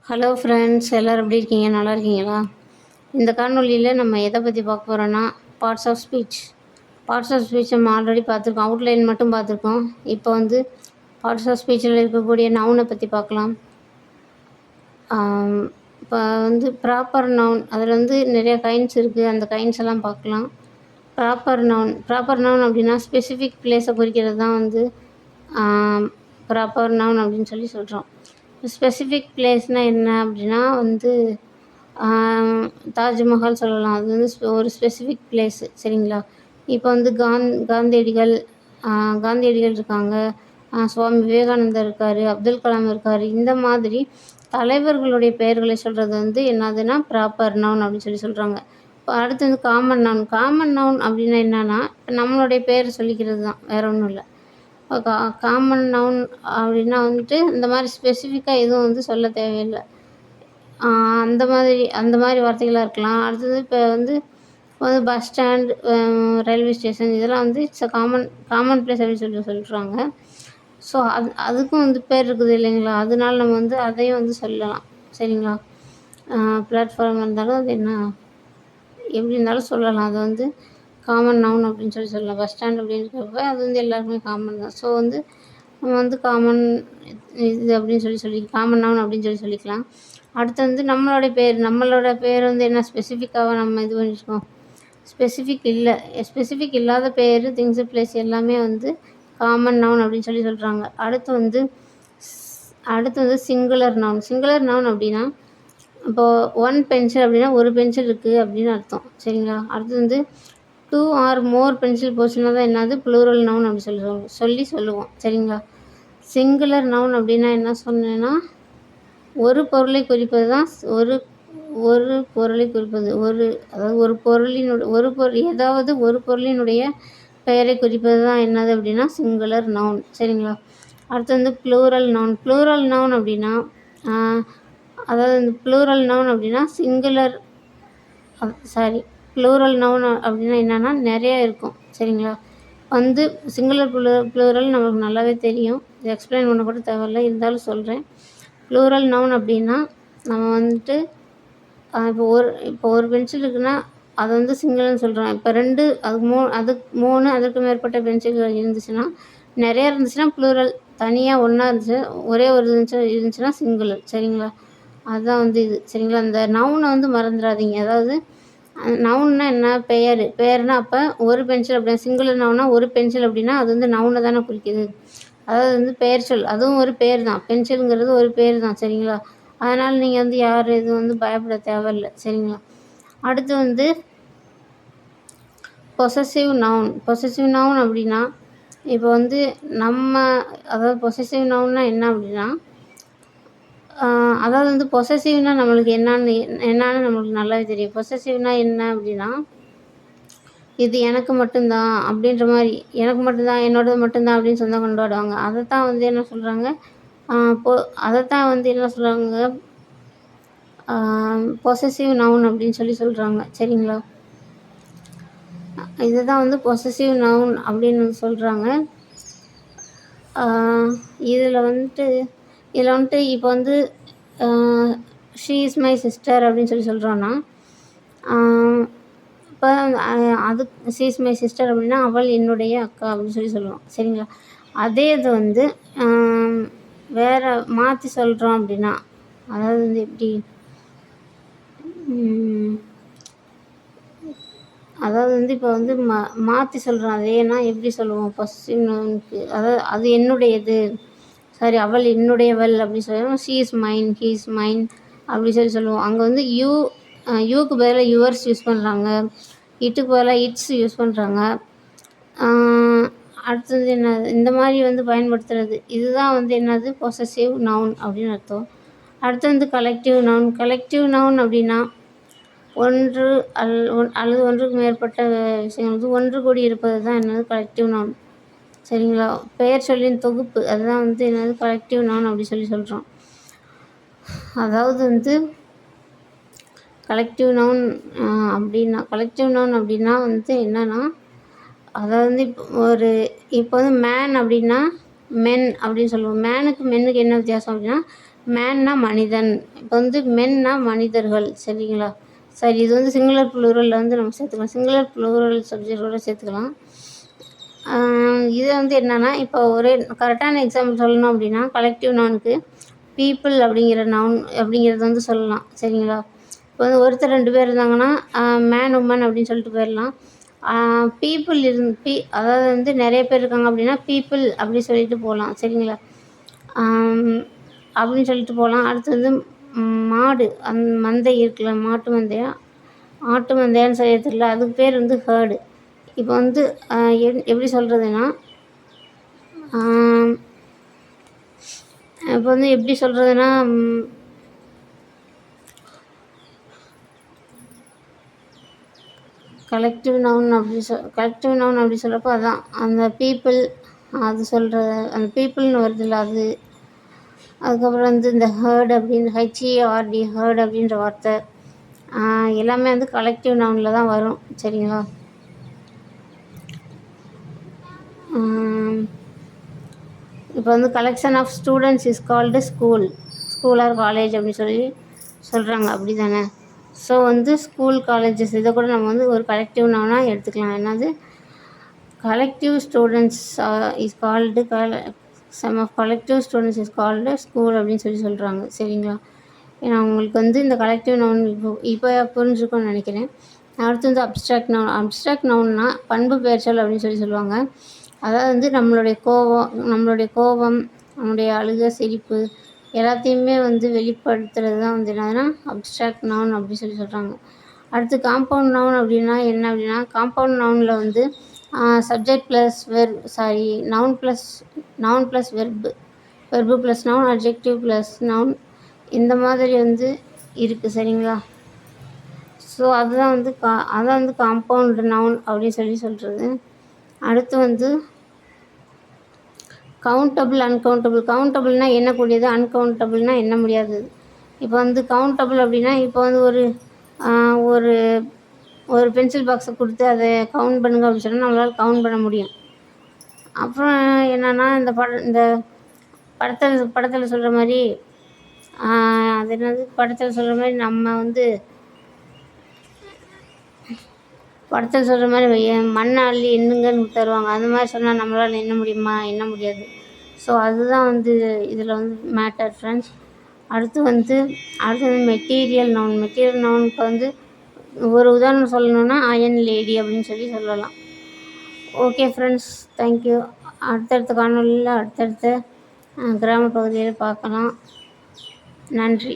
Hello friends, எல்லோரும் எப்படி இருக்கீங்க? நல்லா இருக்கீங்களா? இந்த காணொலியில் நம்ம எதை பற்றி பார்க்க போகிறோன்னா parts of speech. Parts of speech நம்ம ஆல்ரெடி பார்த்துருக்கோம், அவுட்லைன் மட்டும் பார்த்துருக்கோம். இப்போ வந்து பார்ட்ஸ் ஆஃப் ஸ்பீச்சில் இருக்கக்கூடிய நவுனை பற்றி பார்க்கலாம். இப்போ வந்து ப்ராப்பர் நவுன், அதில் வந்து நிறைய கைண்ட்ஸ் இருக்குது. அந்த கைண்ட்ஸ் எல்லாம் பார்க்கலாம். ப்ராப்பர் நவுன் அப்படின்னா ஸ்பெசிஃபிக் பிளேஸை குறிக்கிறது தான் வந்து ப்ராப்பர் நவுன் அப்படின்னு சொல்கிறோம். ஸ்பெசிஃபிக் பிளேஸ்னால் என்ன அப்படின்னா வந்து தாஜ்மஹால் சொல்லலாம். அது வந்து ஒரு ஸ்பெசிஃபிக் பிளேஸு, சரிங்களா? இப்போ வந்து காந்தியடிகள் இருக்காங்க, சுவாமி விவேகானந்தர் இருக்கார், அப்துல் கலாம் இருக்கார். இந்த மாதிரி தலைவர்களுடைய பெயர்களை சொல்கிறது வந்து என்னதுன்னா ப்ராப்பர் நவுன் அப்படின்னு சொல்கிறாங்க. இப்போ அடுத்து வந்து காமன் நவுன் அப்படின்னா என்னன்னா நம்மளுடைய பேர் சொல்லிக்கிறது தான், வேறு ஒன்றும் இல்லை. காமன் நவுன் அப்படின்னா வந்துட்டு இந்த மாதிரி ஸ்பெசிஃபிக்காக எதுவும் வந்து சொல்ல தேவையில்லை. அந்த மாதிரி வார்த்தைகளாக இருக்கலாம். அடுத்தது இப்போ வந்து பஸ் ஸ்டாண்ட், ரயில்வே ஸ்டேஷன், இதெல்லாம் வந்து இட்ஸ் காமன் பிளேஸ் அப்படின்னு சொல்கிறாங்க. ஸோ அதுக்கும் வந்து பேர் இருக்குது இல்லைங்களா? அதனால நம்ம வந்து அதையும் வந்து சொல்லலாம், சரிங்களா? பிளாட்ஃபார்ம் இருந்தாலும் அது என்ன எப்படி இருந்தாலும் சொல்லலாம். அது வந்து காமன் நவுன் அப்படின்னு சொல்லலாம். பஸ் ஸ்டாண்ட் அப்படின்றப்ப அது வந்து எல்லாருக்குமே காமன் தான். ஸோ வந்து நம்ம வந்து காமன் இது அப்படின்னு சொல்லி காமன் நவுன் அப்படின்னு சொல்லிக்கலாம். அடுத்து வந்து நம்மளோட பேர் வந்து என்ன ஸ்பெசிஃபிக்காக நம்ம இது பண்ணியிருக்கோம், ஸ்பெசிஃபிக் இல்லாத பேர், திங்ஸு, பிளேஸ் எல்லாமே வந்து காமன் நவுன் அப்படின்னு சொல்கிறாங்க. அடுத்து வந்து சிங்குலர் நவுன் அப்படின்னா இப்போது ஒன் பென்சில் அப்படின்னா ஒரு பென்சில் இருக்குது அப்படின்னு அர்த்தம், சரிங்களா? அடுத்து வந்து 2 or more பென்சில் போச்சுன்னா தான் என்னது ப்ளூரல் நவுன் அப்படி சொல்லுவோம், சரிங்களா? சிங்குலர் நவுன் அப்படின்னா என்ன சொன்னேன்னா ஒரு பொருளை குறிப்பது தான் ஒரு பொருளை குறிப்பது, அதாவது ஏதாவது ஒரு பொருளினுடைய பெயரை குறிப்பது தான் என்னது அப்படின்னா சிங்குலர் நவுன், சரிங்களா? அடுத்து வந்து ப்ளூரல் நவுன் அப்படின்னா அதாவது இந்த ப்ளூரல் நவுன் அப்படின்னா ப்ளூரல் நவுன் அப்படின்னா என்னென்னா நிறையா இருக்கும், சரிங்களா? வந்து சிங்குலர் ப்ளூரல் நம்மளுக்கு நல்லாவே தெரியும், இது எக்ஸ்பிளைன் பண்ண கூட தேவையில்லை, இருந்தாலும் சொல்கிறேன். ப்ளூரல் நவுன் அப்படின்னா நம்ம வந்துட்டு இப்போ ஒரு பென்சில் இருக்குன்னா அதை வந்து சிங்கிள்னு சொல்கிறோம். இப்போ 2 3 அதற்கு மேற்பட்ட பென்சில்கள் இருந்துச்சுன்னா, நிறையா இருந்துச்சுன்னா ப்ளூரல், தனியாக ஒன்றா ஒரே ஒரு இருந்துச்சுன்னா சிங்குலர், சரிங்களா? அதுதான் வந்து இது, சரிங்களா? அந்த நவுனை வந்து மறந்துடாதீங்க. அதாவது நவுன்னா என்ன, பெயர்னா அப்போ ஒரு பென்சில் அப்படின்னா சிங்குலர் நவுன்னா ஒரு பென்சில் அப்படின்னா அது வந்து நவுனை தானே குறிக்குது. அதாவது வந்து பெயர் சொல், அதுவும் ஒரு பேர் தான், பென்சிலுங்கிறது ஒரு பேர் தான், சரிங்களா? அதனால் நீங்கள் வந்து எதுவும் வந்து பயப்பட தேவையில்லை, சரிங்களா? அடுத்து வந்து பொசசிவ் நவுன் அப்படின்னா இப்போ வந்து அதாவது பொசசிவ் நவுன்னா என்ன அப்படின்னா அதாவது வந்து பொசசிவ்னா நம்மளுக்கு என்னன்னு நம்மளுக்கு நல்லாவே தெரியும். பொசசிவ்னா என்ன அப்படின்னா இது எனக்கு மட்டும்தான் அப்படின்ற மாதிரி, எனக்கு மட்டும்தான், என்னோடது மட்டும்தான் அப்படின்னு சொந்தம் கொண்டாடுவாங்க. அதைத்தான் வந்து என்ன சொல்கிறாங்க, பொசசிவ் நவுன் அப்படின்னு சொல்கிறாங்க, சரிங்களா? இதுதான் வந்து பொசசிவ் நவுன் அப்படின்னு சொல்கிறாங்க. இதில் வந்துட்டு இப்போ வந்து ஷீ இஸ் மை சிஸ்டர் அப்படின்னு சொல்கிறோன்னா இப்போ ஷீ இஸ் மை சிஸ்டர் அப்படின்னா அவள் என்னுடைய அக்கா அப்படின்னு சொல்லுவோம், சரிங்களா? அதே இது வந்து வேறு மாற்றி சொல்கிறோம் அப்படின்னா, அதாவது வந்து எப்படி, அதாவது வந்து இப்போ வந்து மாற்றி சொல்கிறோம். அதேனா எப்படி சொல்லுவோம் பொசசிவ் நவுனுக்கு, அதாவது அது என்னுடையது, அவள் என்னுடையவள் அப்படி சொல்லுவோம். She is mine, he is mine அப்படி சொல்லுவோம். அங்கே வந்து யூக்கு பதிலாக யுவர்ஸ் யூஸ் பண்ணுறாங்க, இட்டுக்கு பதிலாக இட்ஸ் யூஸ் பண்ணுறாங்க. அடுத்தது என்னது, இந்த மாதிரி வந்து பயன்படுத்துகிறது, இதுதான் வந்து என்னது பொசசிவ் நவுன் அப்படின்னு அர்த்தம். அடுத்து வந்து கலெக்டிவ் நவுன் அப்படின்னா ஒன்று அல்லது ஒன்றுக்கு மேற்பட்ட விஷயங்கள் வந்து ஒன்று கூடி இருப்பது தான் என்னது கலெக்டிவ் நவுன், சரிங்களா? பெயர் சொல்லின் தொகுப்பு, அதுதான் வந்து என்னது கலெக்டிவ் நவுன் அப்படி சொல்கிறோம். அதாவது வந்து கலெக்டிவ் நவுன் அப்படின்னா வந்து என்னன்னா, அதாவது வந்து இப்போ வந்து மேன் அப்படின்னா மென் அப்படின்னு சொல்லுவோம். மேனுக்கு மென்னுக்கு என்ன வித்தியாசம் அப்படின்னா மேன்னா மனிதன். இப்போ வந்து மென்னா மனிதர்கள். சரிங்களா? சரி, இது வந்து சிங்குலர் ப்ளூரலில் வந்து நம்ம சேர்த்துக்கலாம். சிங்குலர் ப்ளூரல் சப்ஜெக்டோட சேர்த்துக்கலாம். இது வந்து என்னென்னா, இப்போ ஒரு கரெக்டான எக்ஸாம்பிள் சொல்லணும் அப்படின்னா, கலெக்டிவ் நவுனுக்கு பீப்புள் அப்படிங்கிற நவுன் அப்படிங்கிறது வந்து சொல்லலாம். சரிங்களா? இப்போ வந்து ஒருத்தர் 2 பேர் இருந்தாங்கன்னா, மேன், உமன் அப்படின்னு சொல்லிட்டு போயிடலாம். பீப்புள் அதாவது வந்து நிறைய பேர் இருக்காங்க அப்படின்னா, பீப்புள் அப்படி சொல்லிட்டு போகலாம். சரிங்களா? அப்படின்னு சொல்லிட்டு போகலாம். அடுத்து வந்து மாடு, மந்தை இருக்குல்ல, மாட்டு மந்தையா ஆட்டு மந்தையான்னு சொல்ல தெரியல, அதுக்கு பேர் வந்து ஹேர்டு. இப்போ வந்து எப்படி சொல்கிறதுன்னா, இப்போ வந்து எப்படி சொல்கிறதுன்னா, கலெக்டிவ் நவுன் அப்படி சொல்கிறப்போ அதான் அந்த பீப்புள், அது சொல்கிறது அந்த பீப்புள்னு வருதுல்ல அது. அதுக்கப்புறம் வந்து இந்த ஹேர்டு அப்படின்னு ஹெச்இஆர்டி ஹேர்டு அப்படின்ற வார்த்தை எல்லாமே வந்து கலெக்டிவ் நவுனில் தான் வரும். சரிங்களா? இப்போ வந்து collection of students is called school or college அப்படின்னு சொல்கிறாங்க. அப்படி தானே? ஸோ வந்து ஸ்கூல், காலேஜஸ் இதை கூட நம்ம வந்து ஒரு கலெக்டிவ் நவுனாக எடுத்துக்கலாம். என்னது, collective students is called sum of collective students is called school அப்படின்னு சொல்கிறாங்க. சரிங்களா? ஏன்னா உங்களுக்கு வந்து இந்த கலெக்டிவ் நவுன் இப்போ புரிஞ்சுக்கணும்னு நினைக்கிறேன். அடுத்து வந்து அப்ஸ்ட்ராக்ட் நவுன்னா பண்பு பெயர்ச்சொல் அப்படின்னு சொல்லுவாங்க. அதாவது வந்து நம்மளுடைய கோபம், நம்மளுடைய அழுகை, சிரிப்பு எல்லாத்தையுமே வந்து வெளிப்படுத்துறது தான் வந்து என்னதுன்னா அப்ஸ்ட்ராக்ட் நவுன் அப்படி சொல்கிறாங்க. அடுத்து காம்பவுண்ட் நவுன் அப்படின்னா என்ன அப்படின்னா, காம்பவுண்ட் நவுனில் வந்து subject plus noun plus verb plus noun, adjective plus noun, இந்த மாதிரி வந்து இருக்குது. சரிங்களா? ஸோ அதுதான் வந்து காம்பவுண்ட் நவுன் அப்படின்னு சொல்கிறது. அடுத்து வந்து கவுண்டபிள், அன்கவுண்டபிள். கவுண்டபிள்னால் எண்ணக்கூடியது, அன்கவுண்டபிள்னால் எண்ண முடியாதது. இப்போ வந்து கவுண்டபிள் அப்படின்னா, இப்போ வந்து ஒரு ஒரு பென்சில் பாக்ஸை கொடுத்து அதை கவுண்ட் பண்ணுங்க அப்படின்னு சொன்னால் நம்மளால் கவுண்ட் பண்ண முடியும். அப்புறம் என்னென்னா, இந்த படத்தில் சொல்கிற மாதிரி அது என்னது, படத்தில் சொல்கிற மாதிரி நம்ம வந்து படத்தில் சொல்கிற மாதிரி மண்ணை அள்ளி எண்ணுங்கன்னு தருவாங்க. அந்த மாதிரி சொன்னால் நம்மளால் எண்ண முடியுமா? எண்ண முடியாது. ஸோ அதுதான் வந்து இதில் வந்து மேட்டர் ஃப்ரெண்ட்ஸ். அடுத்து வந்து மெட்டீரியல் நவுனுக்கு வந்து ஒரு உதாரணம் சொல்லணுன்னா அயன் லேடி அப்படின்னு சொல்லலாம். Okay friends, thank you. அடுத்தடுத்த காணொலியில் அடுத்தடுத்த கிராம பகுதியில் பார்க்கலாம். நன்றி.